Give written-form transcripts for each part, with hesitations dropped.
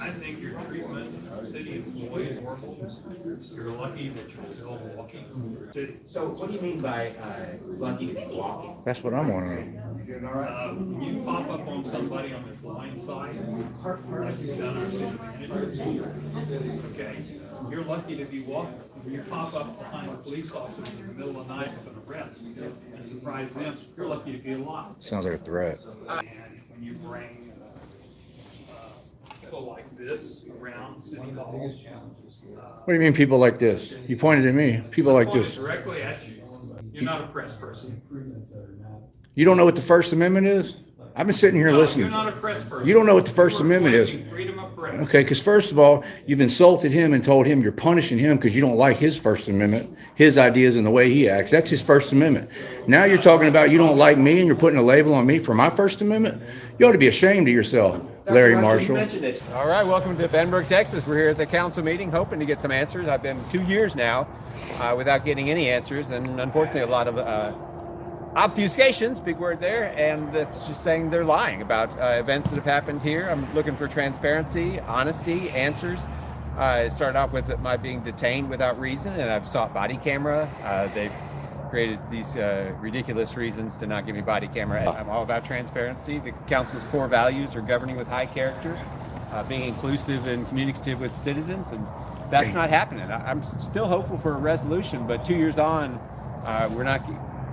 I think your treatment of city employees is horrible. You're lucky that you're still walking. So what do you mean by lucky to be walking? That's what I'm wondering. When you pop up on somebody on this blind side, like you've done our city managers, okay, you're lucky to be walking. When you pop up behind a police officer in the middle of the night with an arrest and surprise them, you're lucky to be alive. Sounds like a threat. And when you bring people like this around City Hall. What do you mean people like this? You pointed at me. People like Pointed this. directly at you. You're not a press person. You don't know what the First Amendment is? I've been sitting here No, listening. you're not a press person. You don't know what the First You are Amendment is. claiming freedom of press. Okay, because first of all, you've insulted him and told him you're punishing him because you don't like his First Amendment, his ideas and the way he acts. That's his First Amendment. Now you're talking about you don't like me and you're putting a label on me for my First Amendment? You ought to be ashamed of yourself, Larry Marshall. All right, welcome to Benbrook, Texas. We're here at the council meeting hoping to get some answers. I've been 2 years now without getting any answers, and unfortunately a lot of obfuscations, big word there, and that's just saying they're lying about events that have happened here. I'm looking for transparency, honesty, answers. It started off with my being detained without reason, and I've sought body camera. They've created these ridiculous reasons to not give me body camera. I'm all about transparency. The council's core values are governing with high character, being inclusive and communicative with citizens, and that's not happening. I'm still hopeful for a resolution, but 2 years on, we're not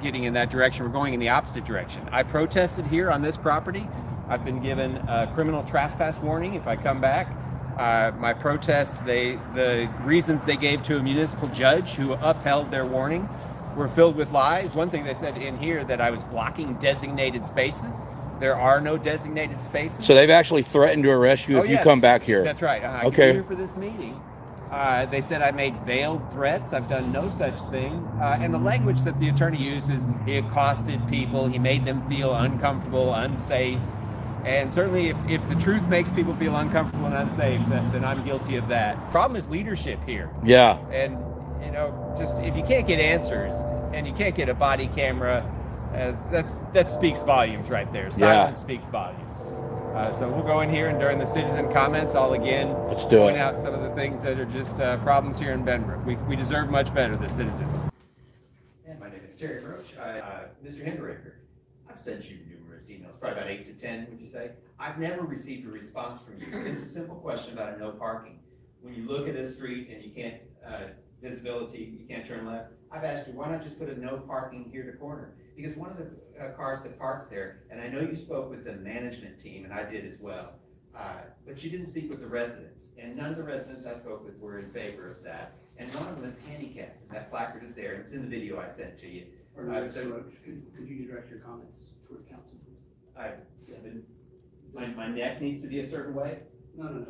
getting in that direction. We're going in the opposite direction. I protested here on this property. I've been given a criminal trespass warning if I come back. My protest, the reasons they gave to a municipal judge who upheld their warning were filled with lies. One thing they said in here that I was blocking designated spaces. There are no designated spaces. So they've actually threatened to arrest you if you come back here? That's right. I Okay. came here for this meeting. They said I made veiled threats. I've done no such thing. And the language that the attorney uses, he accosted people, he made them feel uncomfortable, unsafe. And certainly if the truth makes people feel uncomfortable and unsafe, then I'm guilty of that. Problem is leadership here. Yeah. And, you know, just if you can't get answers and you can't get a body camera, that speaks volumes right there. Silence speaks volumes. So we'll go in here, and during the citizen comments, I'll again point out some of the things that are just problems here in Benbrook. We deserve much better, the citizens. Yeah, my name is Terry Roach. Mr. Hinderaker, I've sent you numerous emails, probably about 8 to 10, would you say? I've never received a response from you. It's a simple question about a no parking. When you look at a street and you can't, visibility, you can't turn left, I've asked you, why not just put a no parking here to corner? Because one of the cars that parks there, and I know you spoke with the management team, and I did as well, but you didn't speak with the residents, and none of the residents I spoke with were in favor of that, and one of them is handicapped, and that placard is there, and it's in the video I sent to you. Could you direct your comments towards council, please? My neck needs to be a certain way. No.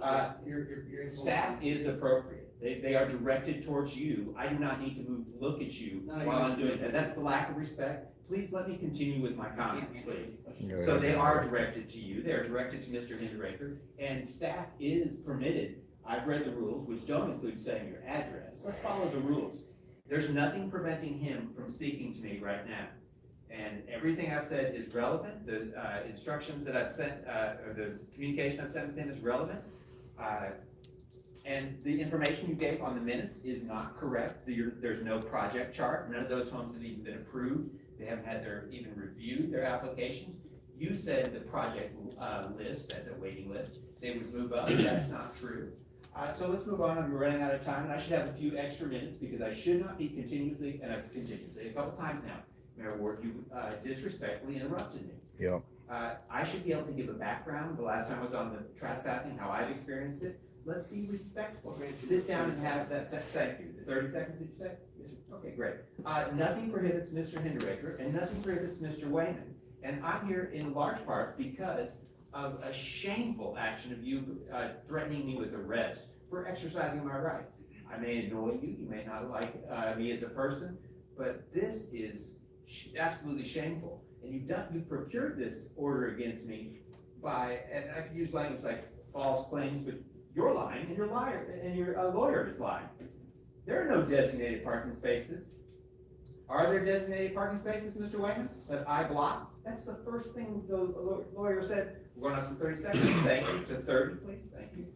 Your Staff is appropriate. They are directed towards you. I do not need to look at you while I'm doing that. That's the lack of respect. Please let me continue with my comments, please. So they are directed to you. They are directed to Mr. Hinderaker, and staff is permitted. I've read the rules, which don't include saying your address. Let's follow the rules. There's nothing preventing him from speaking to me right now. And everything I've said is relevant. The instructions that I've sent, or the communication I've sent with him is relevant. And the information you gave on the minutes is not correct. There's no project chart. None of those homes have even been approved. They haven't had even reviewed their applications. You said the project list as a waiting list, they would move up. That's not true. So let's move on. I'm running out of time, and I should have a few extra minutes because I should not be continuously, and I've continuously a couple times now, Mayor Ward, you disrespectfully interrupted me. Yeah. I should be able to give a background. The last time I was on the trespassing, how I've experienced it. Let's be respectful. Sit down and have that. Thank you. The 30 seconds, did you say? Yes, sir. Okay, great. Nothing prohibits Mr. Hinderaker, and nothing prohibits Mr. Wayman. And I'm here in large part because of a shameful action of you threatening me with arrest for exercising my rights. I may annoy you. You may not like me as a person, but this is absolutely shameful. And you've procured this order against me by, and I could use language like false claims, but you're lying, and your lawyer is lying. There are no designated parking spaces. Are there designated parking spaces, Mr. Wayman, that I blocked? That's the first thing the lawyer said. We're going up to 30 seconds. Thank you. To 30, please. Thank you.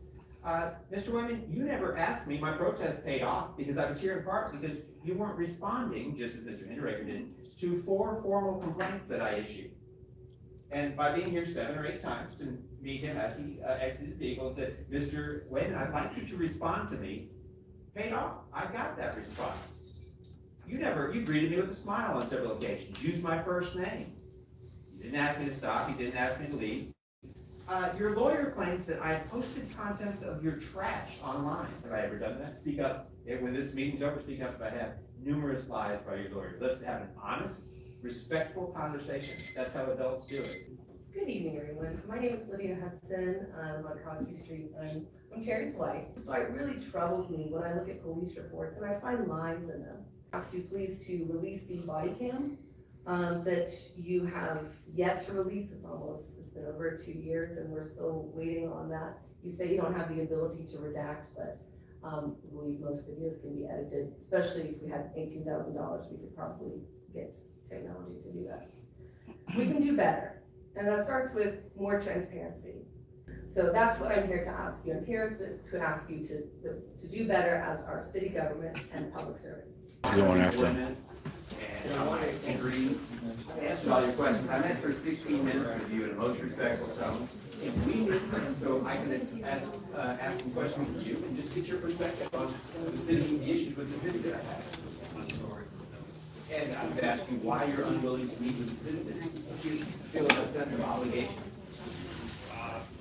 Mr. Wyman, you never asked me, my protest paid off because I was here in part because you weren't responding, just as Mr. Hinderegger did, to 4 formal complaints that I issued. And by being here 7 or 8 times to meet him as he exited his vehicle and said, Mr. Wyman, I'd like you to respond to me, paid off. I got that response. You greeted me with a smile on several occasions, used my first name. You didn't ask me to stop, you didn't ask me to leave. Your lawyer claims that I posted contents of your trash online. Have I ever done that? Speak up. When this meeting's over, speak up if I have. Numerous lies by your lawyer. Let's have an honest, respectful conversation. That's how adults do it. Good evening, everyone. My name is Lydia Hudson. I'm on Crosby Street. I'm Terry's wife. So it really troubles me when I look at police reports and I find lies in them. I ask you please to release the body cam that you have yet to release. It's been over 2 years and we're still waiting on that. You say you don't have the ability to redact, but I believe most videos can be edited, especially if we had $18,000, we could probably get technology to do that. We can do better, and that starts with more transparency. So that's what I'm here to ask you. I'm here to ask you to do better as our city government and public servants. Going after him. And I agree. I answered all your questions. I met for 16 minutes with you in a most respectful tone. If we need, so I can ask some questions of you and just get your perspective on the city, the issues with the city that I have. I'm sorry. And I would ask you why you're unwilling to meet with the citizens. Do you feel a sense of obligation?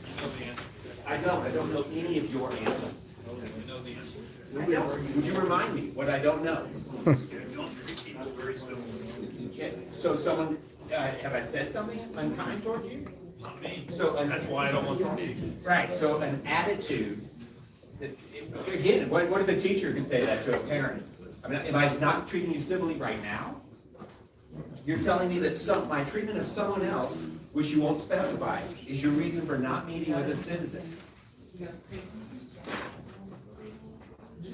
You know the answer. I don't know any of your answers. You know the answer. I don't. Would you remind me what I don't know? Don't treat people very civilly. Yeah. So someone, have I said something unkind towards you? Not me. So That's why I don't want to meet. Right, so an attitude, again, what if a teacher can say that to a parent? I mean, am I not treating you civilly right now? You're telling me that my treatment of someone else, which you won't specify, is your reason for not meeting with a citizen?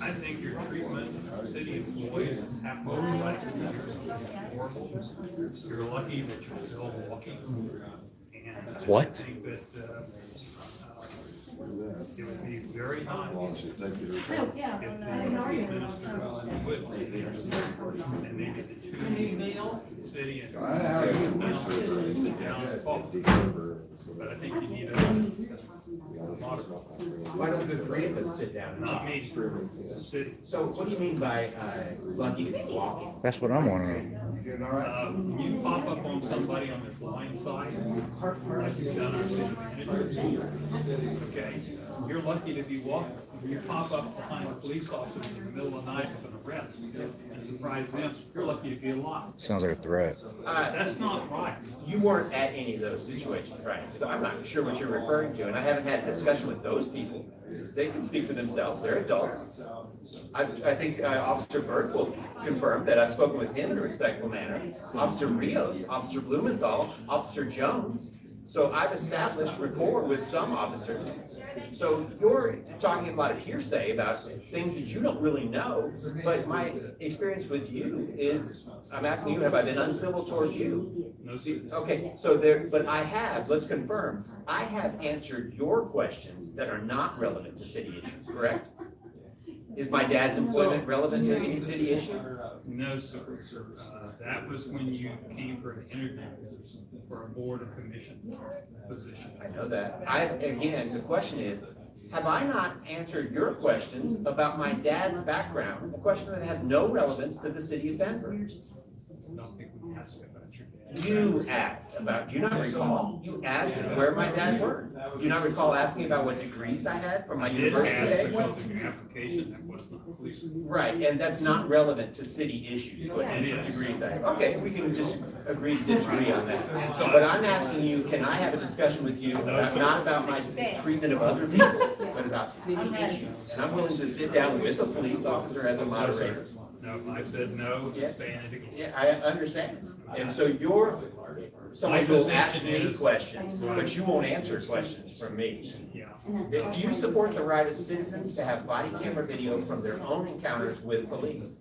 I think your treatment of city employees is half like horrible. You're lucky that you're still walking. And What? I think that it would be very nice if the city minister would, and maybe the two city and sit down and talk. But I think you need a Why don't the 3 of us sit down and not talk? me, the city. So what do you mean by lucky to be walking? That's what I'm wondering. When you pop up on somebody on this line side, like you've done our city manager, okay, you're lucky to be walking. When you pop up behind a police officer in the middle of the night with an arrest and surprise them, you're lucky to be alive. Sounds like a threat. That's not right. You weren't at any of those situations, right? So I'm not sure what you're referring to, and I haven't had a discussion with those people. They can speak for themselves, they're adults. I think Officer Byrd will confirm that I've spoken with him in a respectful manner. Officer Rios, Officer Blumenthal, Officer Jones. So I've established rapport with some officers. So you're talking a lot of hearsay about things that you don't really know, but my experience with you is, I'm asking you, have I been uncivil towards you? No, sir. Okay, but I have, let's confirm, I have answered your questions that are not relevant to city issues, correct? Is my dad's employment relevant to any city issue? No, sir. That was when you came for an interview for a board and commission position. I know that. Again, the question is, have I not answered your questions about my dad's background, a question that has no relevance to the city of Benbrook? I don't think we asked about your dad. You asked about, do you not recall? You asked where my dad worked. Do you not recall asking about what degrees I had from my I did university ask days? because of your application, that was not clear. Right, and that's not relevant to city issues, what degrees I have. Okay, we can just agree to disagree on that. So, but I'm asking you, can I have a discussion with you about, not about my treatment of other people, but about city issues? And I'm willing to sit down with a police officer as a moderator. No, I said no, I'm saying it again. Yeah, I understand. And so someone will ask me questions, but you won't answer questions from me. Yeah. Do you support the right of citizens to have body camera video from their own encounters with police?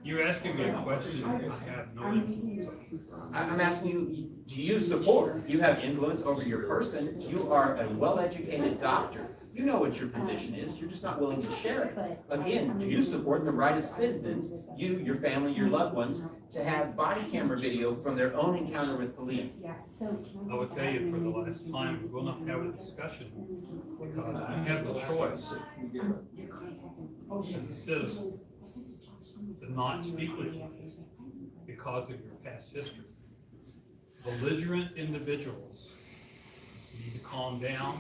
You're asking me a question I have no influence on. I'm asking you, do you support? You have influence over your person. You are a well-educated doctor. You know what your position is, you're just not willing to share it. Again, do you support the right of citizens, you, your family, your loved ones, to have body camera video from their own encounter with police? I will tell you for the last time, we will not have a discussion because you have the choice as a citizen to not speak with you because of your past history. Belligerent individuals need to calm down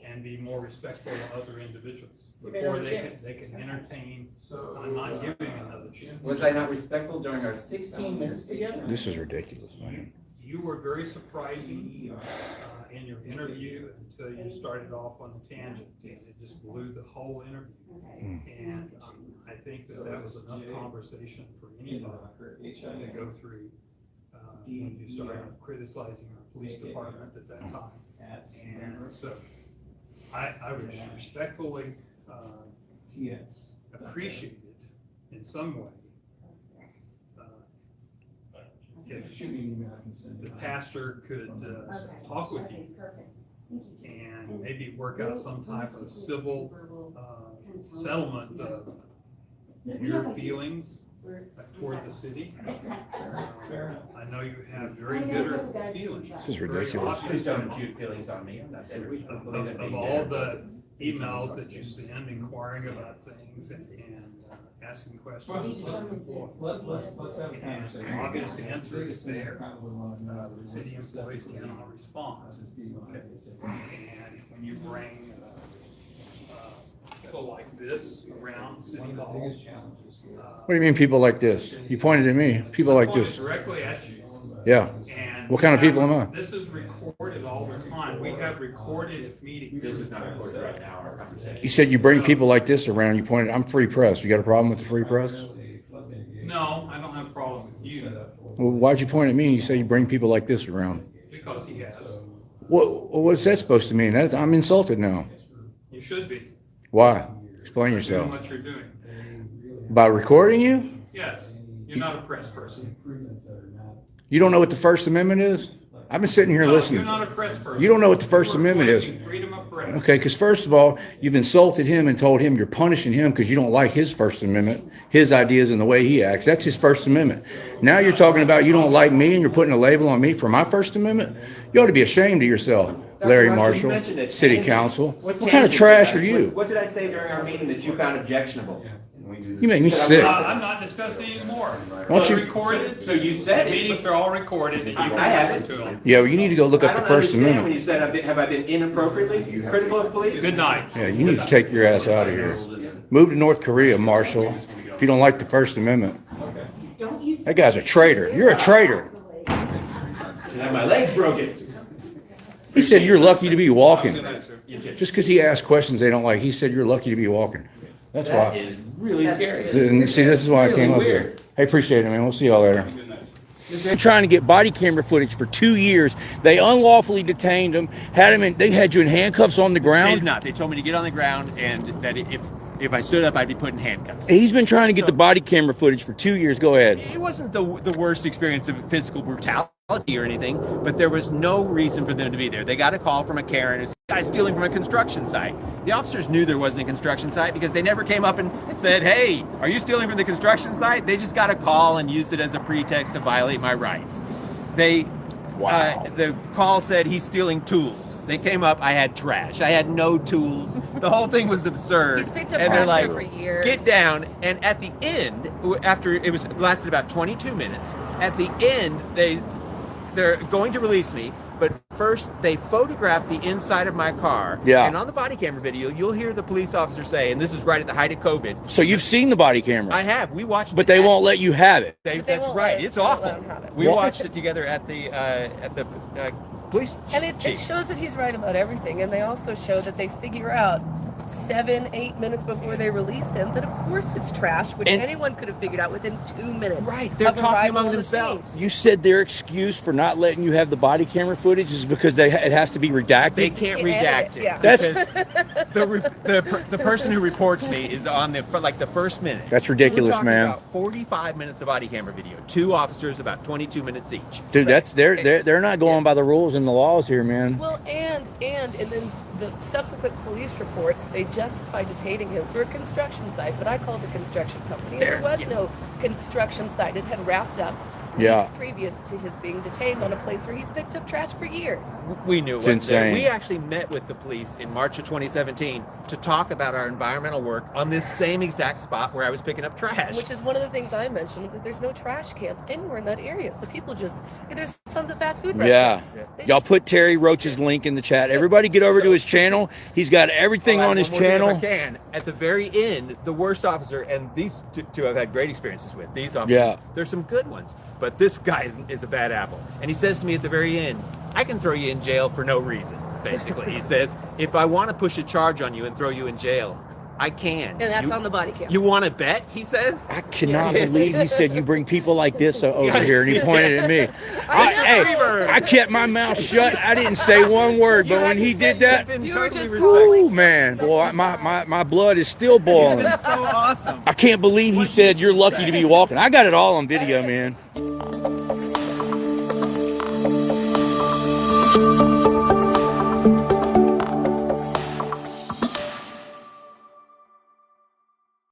and be more respectful of other individuals before they can entertain. I'm not giving another chance. Was I not respectful during our 16 minutes together? This is ridiculous, man. You were very surprising in your interview until you started off on a tangent. It just blew the whole interview. And I think that was enough conversation for anybody to go through when you started criticizing our police department at that time. And so I would respectfully appreciate it in some way. If the pastor could talk with you and maybe work out some type of civil settlement of your feelings toward the city. I know you have very bitter feelings. This is ridiculous. Please don't impute feelings on me, I'm not bitter. Of all the emails that you send inquiring about things and asking questions. Let's have a conversation. And obvious answer is there. The city employees cannot respond. Okay. And when you bring people like this around City Hall. What do you mean people like this? You pointed at me. People like Pointed this. directly at you. Yeah. And What kind of people am I? This is recorded all the time. We have recorded meetings. This is not recorded right now, our conversation. You said you bring people like this around. You pointed. I'm free press. You got a problem with the free press? No, I don't have a problem with you Well, why'd you point at me and you say you bring people like this around? because he has. What's that supposed to mean? I'm insulted now. You should be Why? Explain doing yourself. what you're doing. By recording you? Yes, you're not a press person. You don't know what the First Amendment is? I've been sitting here No, listening. you're not a press person. You don't know what the First You're Amendment is. claiming freedom of press. Okay, because first of all, you've insulted him and told him you're punishing him because you don't like his First Amendment, his ideas and the way he acts. That's his First Amendment. Now you're talking about you don't like me and you're putting a label on me for my First Amendment? You ought to be ashamed of yourself, Larry Marshall, City Council. What kind of trash are you? What did I say during our meeting that you found objectionable? You make me sick. I'm not discussing anymore. Don't They're you- recorded. So you said The it. meetings are all recorded. You can I have listen it. to them. Yeah, well, you need to go look I up the don't First understand when Amendment. you said, have I been inappropriately critical of police? Good night. Yeah, you need to take your ass out of here. Move to North Korea, Marshall, if you don't like the First Amendment. That guy's a traitor. You're a traitor. And my leg's broken. He said you're lucky to be walking. Good night, sir. Just because he asked questions they don't like, he said you're lucky to be walking. That's That why. is really scary. And see, this is why I came up here. Hey, appreciate it, man. We'll see y'all later. They're trying to get body camera footage for 2 years. They unlawfully detained him, had him in, they had you in handcuffs on the They ground. did not. They told me to get on the ground and that if I stood up, I'd be put in handcuffs. He's been trying to get the body camera footage for 2 years. Go ahead. It wasn't the worst experience of physical brutality or anything, but there was no reason for them to be there. They got a call from a Karen who's a guy stealing from a construction site. The officers knew there wasn't a construction site because they never came up and said, "Hey, are you stealing from the construction site?" They just got a call and used it as a pretext to violate my rights. The call said he's stealing tools. They came up, I had trash. I had no tools. The whole thing was absurd. He's picked up and they're trash like, here for years. "Get down." And at the end, after it lasted about 22 minutes, at the end they're going to release me, but first they photographed the inside of my car. Yeah. And on the body camera video, you'll hear the police officer say, and this is right at the height of COVID. So you've seen the body camera, I have. We watched but it. they won't let you have it. They That's won't right. let us- It's they won't awful. let 'em have it. We watched it together at the police And it chief. shows that he's right about everything. And they also show that they figure out 7-8 minutes before they release him that of course it's trash, which And- anyone could have figured out within 2 minutes. Right, they're of talking arrival among on the themselves. scene. You said their excuse for not letting you have the body camera footage is because it has to be redacted. They can't Yeah, redact it. yeah. That's- Because the person who reports me is on the first minute. That's ridiculous, We're talking man. About 45 minutes of body camera video. 2 officers, about 22 minutes each. Dude, they're not going by the rules and the laws here, man. Well, and then the subsequent police reports, they justified detaining him for a construction site, but I called the construction company. There was no construction site. It had wrapped up weeks previous to his being detained on a place where he's picked up trash for years. We knew it It's was there. insane. We actually met with the police in March of 2017 to talk about our environmental work on this same exact spot where I was picking up trash. Which is one of the things I mentioned, that there's no trash cans anywhere in that area. So people just, there's tons of fast food Yeah. restaurants. They Y'all just- put Terry Roach's link in the chat. Everybody get over to his channel. He's got everything I'll on add his one more thing channel. if I can. At the very end, the worst officer, and these two I've had great experiences with, these officers, Yeah. there's some good ones, but this guy is a bad apple. And he says to me at the very end, I can throw you in jail for no reason, basically. He says, if I want to push a charge on you and throw you in jail, I can. And that's on the body cam. You want to bet, he says? I cannot Yes. believe he said you bring people like this over here, and he pointed at me. Freebird. I kept my mouth shut. I didn't say one word, but when he did that, You were just ooh, man, boy, my blood is still boiling. It's so awesome. I can't believe he said you're lucky to be walking. I got it all on video, man.